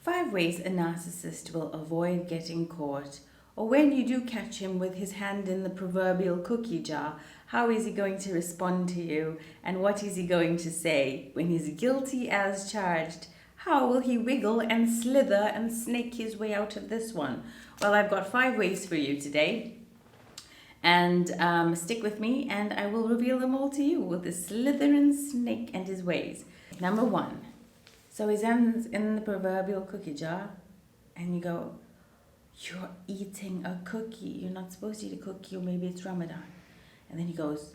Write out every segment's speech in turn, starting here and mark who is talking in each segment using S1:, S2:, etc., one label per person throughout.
S1: 5 ways a narcissist will avoid getting caught, or when you do catch him with his hand in the proverbial cookie jar, how is he going to respond to you, and what is he going to say when he's guilty as charged? How will he wiggle and slither and snake his way out of this one? Well, I've got 5 ways for you today, and stick with me and I will reveal them all to you with the Slytherin snake and his ways. Number 1. So his hand's in the proverbial cookie jar, and you go, you're eating a cookie. You're not supposed to eat a cookie, or maybe it's Ramadan. And then he goes,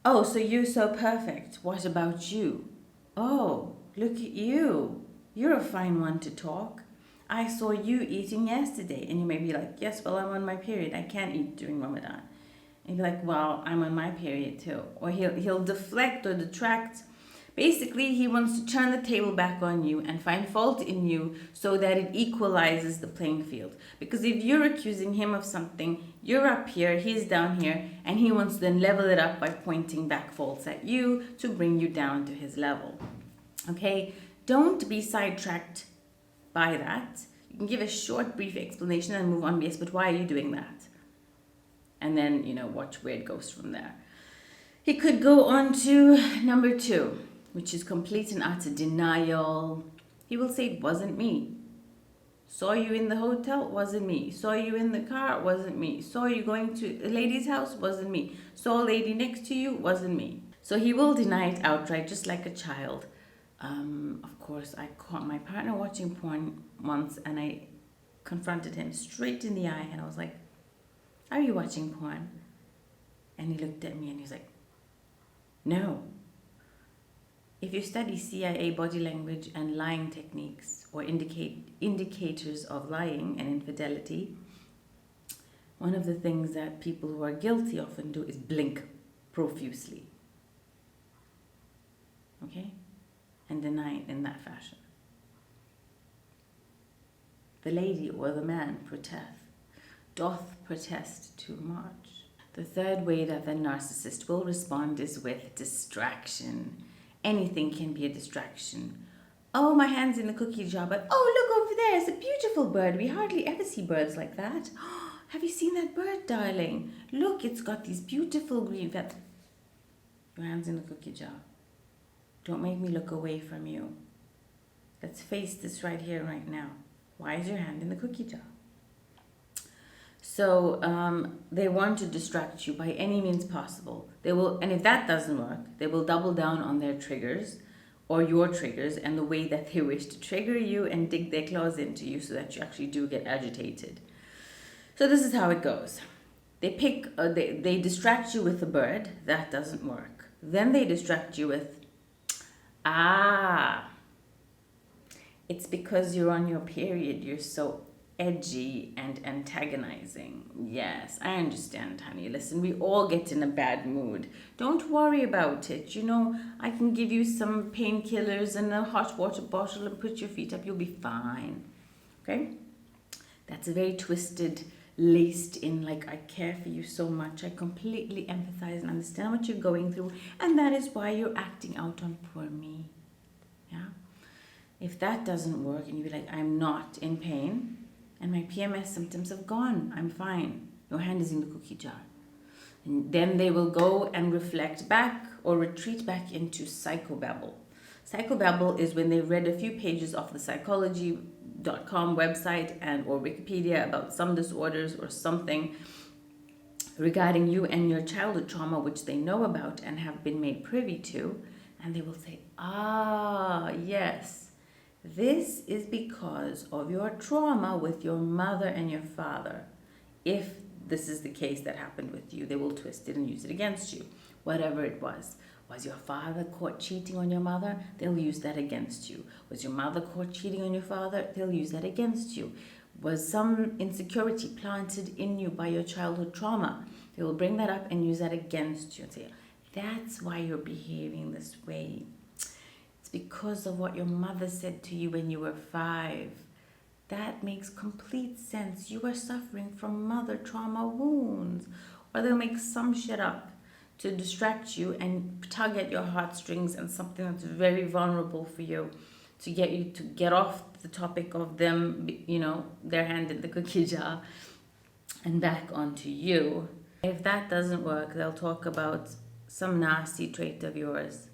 S1: oh, so you're so perfect. What about you? Oh, look at you. You're a fine one to talk. I saw you eating yesterday. And you may be like, yes, well, I'm on my period. I can't eat during Ramadan. And you're like, well, I'm on my period too. Or he'll deflect or detract. Basically, he wants to turn the table back on you and find fault in you so that it equalizes the playing field. Because if you're accusing him of something, you're up here, he's down here, and he wants to then level it up by pointing back faults at you to bring you down to his level. Okay? Don't be sidetracked by that. You can give a short, brief explanation and move on. Yes, but why are you doing that? And then, watch where it goes from there. He could go on to number 2, which is complete and utter denial. He will say, it wasn't me. Saw you in the hotel, wasn't me. Saw you in the car, wasn't me. Saw you going to a lady's house, wasn't me. Saw a lady next to you, wasn't me. So he will deny it outright, just like a child. Of course, I caught my partner watching porn once, and I confronted him straight in the eye, and I was like, are you watching porn? And he looked at me and he's like, no. If you study CIA body language and lying techniques, or indicators of lying and infidelity, one of the things that people who are guilty often do is blink profusely. Okay? And deny it in that fashion. The lady or the man doth protest too much. The 3rd way that the narcissist will respond is with distraction. Anything can be a distraction. Oh, my hand's in the cookie jar, but oh, look over there, it's a beautiful bird. We hardly ever see birds like that. Have you seen that bird, darling? Look, it's got these beautiful green feathers. Your hand's in the cookie jar. Don't make me look away from you. Let's face this right here, right now. Why is your hand in the cookie jar? So they want to distract you by any means possible. They will, and if that doesn't work, they will double down on their triggers or your triggers and the way that they wish to trigger you and dig their claws into you so that you actually do get agitated. So this is how it goes. They distract you with the bird. That doesn't work. Then they distract you with, it's because you're on your period. You're so edgy and antagonizing. Yes, I understand, honey. Listen, we all get in a bad mood. Don't worry about it. I can give you some painkillers and a hot water bottle and put your feet up. You'll be fine. Okay? That's a very twisted, laced in, like, I care for you so much. I completely empathize and understand what you're going through. And that is why you're acting out on poor me. Yeah? If that doesn't work and you be like, I'm not in pain, and my PMS symptoms have gone, I'm fine. Your hand is in the cookie jar. And then they will go and reflect back or retreat back into psychobabble. Psychobabble is when they've read a few pages off the psychology.com website or Wikipedia about some disorders or something regarding you and your childhood trauma, which they know about and have been made privy to. And they will say, yes. This is because of your trauma with your mother and your father. If this is the case that happened with you, they will twist it and use it against you. Whatever it was. Was your father caught cheating on your mother? They'll use that against you. Was your mother caught cheating on your father? They'll use that against you. Was some insecurity planted in you by your childhood trauma? They will bring that up and use that against you and say, that's why you're behaving this way. Because of what your mother said to you when you were 5. That makes complete sense. You are suffering from mother trauma wounds. Or they'll make some shit up to distract you and tug at your heartstrings and something that's very vulnerable for you to get you to get off the topic of them, their hand in the cookie jar and back onto you. If that doesn't work, they'll talk about some nasty trait of yours.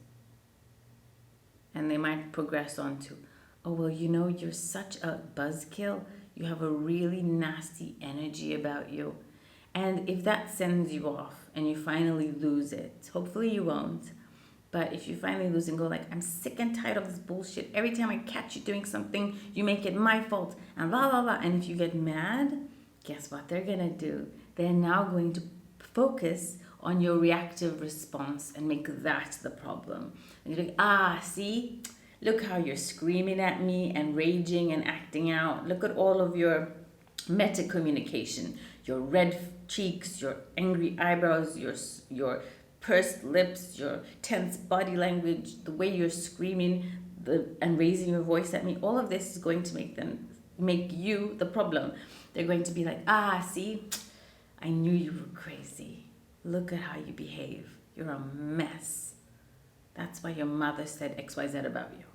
S1: And they might progress on to, oh, well, you're such a buzzkill. You have a really nasty energy about you. And if that sends you off and you finally lose it, hopefully you won't. But if you finally lose and go like, I'm sick and tired of this bullshit. Every time I catch you doing something, you make it my fault and blah, blah, blah. And if you get mad, guess what they're going to do? They're now going to focus on your reactive response and make that the problem. And you're like, see, look how you're screaming at me and raging and acting out. Look at all of your meta communication, your red cheeks, your angry eyebrows, your pursed lips, your tense body language, the way you're screaming and raising your voice at me. All of this is going to make you the problem. They're going to be like, see, I knew you were crazy. Look at how you behave. You're a mess. That's why your mother said XYZ about you.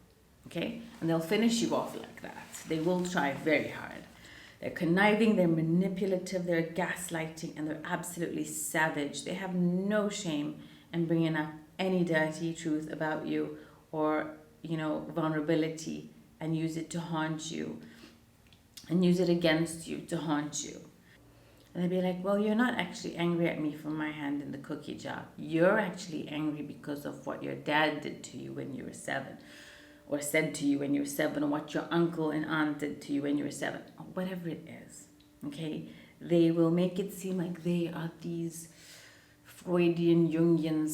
S1: Okay? And they'll finish you off like that. They will try very hard. They're conniving, they're manipulative, they're gaslighting, and they're absolutely savage. They have no shame in bringing up any dirty truth about you or, vulnerability and use it to haunt you and use it against you to haunt you. And they'd be like, well, you're not actually angry at me for my hand in the cookie jar. You're actually angry because of what your dad did to you when you were 7, or said to you when you were 7, or what your uncle and aunt did to you when you were 7, or whatever it is. Okay? They will make it seem like they are these Freudian, Jungian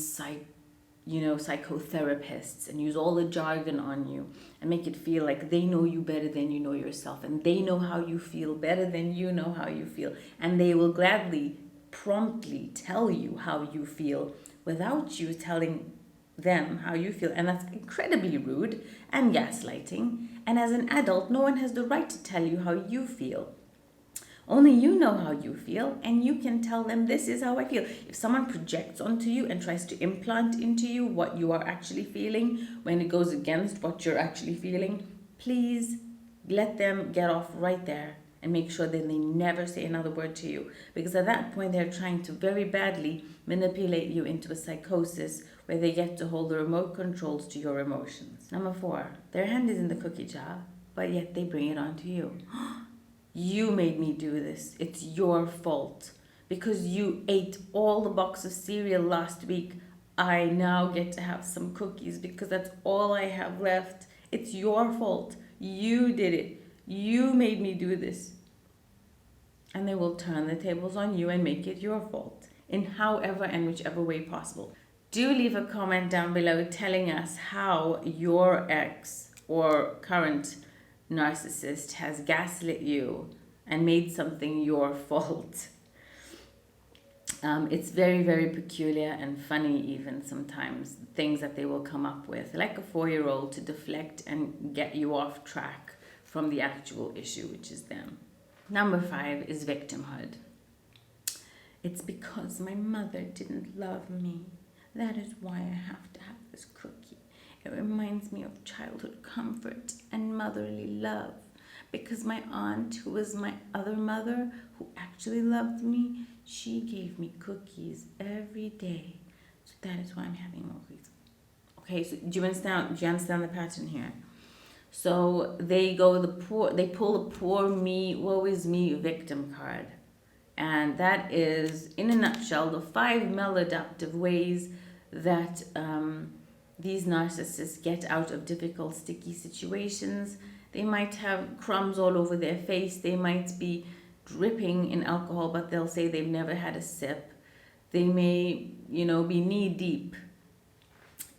S1: psychotherapists and use all the jargon on you and make it feel like they know you better than you know yourself, and they know how you feel better than you know how you feel, and they will gladly, promptly tell you how you feel without you telling them how you feel. And that's incredibly rude and gaslighting. And as an adult, no one has the right to tell you how you feel. Only you know how you feel, and you can tell them, this is how I feel. If someone projects onto you and tries to implant into you what you are actually feeling when it goes against what you're actually feeling, please let them get off right there and make sure that they never say another word to you. Because at that point, they're trying to very badly manipulate you into a psychosis where they get to hold the remote controls to your emotions. Number 4, their hand is in the cookie jar, but yet they bring it onto you. You made me do this. It's your fault. Because you ate all the box of cereal last week, I now get to have some cookies because that's all I have left. It's your fault. You did it. You made me do this. And they will turn the tables on you and make it your fault in however and whichever way possible. Do leave a comment down below telling us how your ex or current narcissist has gaslit you and made something your fault. It's very, very peculiar and funny even sometimes, things that they will come up with, like a 4-year-old, to deflect and get you off track from the actual issue, which is them. Number 5 is victimhood. It's because my mother didn't love me. That is why I have to have this cookie. It reminds me of childhood comfort and motherly love. Because my aunt, who was my other mother, who actually loved me, she gave me cookies every day. So that is why I'm having more cookies. Okay, so do you understand the pattern here? So they pull the poor me, woe is me victim card. And that is, in a nutshell, the 5 maladaptive ways that these narcissists get out of difficult, sticky situations. They might have crumbs all over their face. They might be dripping in alcohol, but they'll say they've never had a sip. They may, be knee deep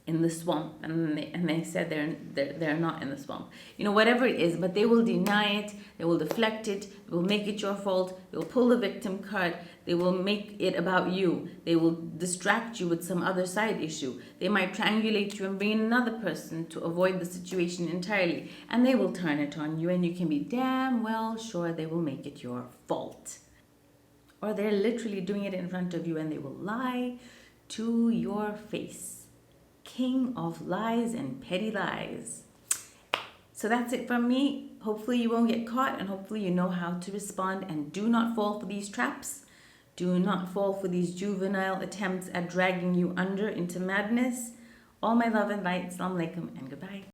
S1: in the swamp, and they said they're not in the swamp. Whatever it is, but they will deny it. They will deflect it. They will make it your fault. They will pull the victim card. They will make it about you. They will distract you with some other side issue. They might triangulate you and bring in another person to avoid the situation entirely, and they will turn it on you, and you can be damn well sure they will make it your fault. Or they're literally doing it in front of you, and they will lie to your face. King of lies and petty lies. So that's it from me. Hopefully you won't get caught, and hopefully you know how to respond, and do not fall for these traps. Do not fall for these juvenile attempts at dragging you under into madness. All my love and light. Assalamu alaikum and goodbye.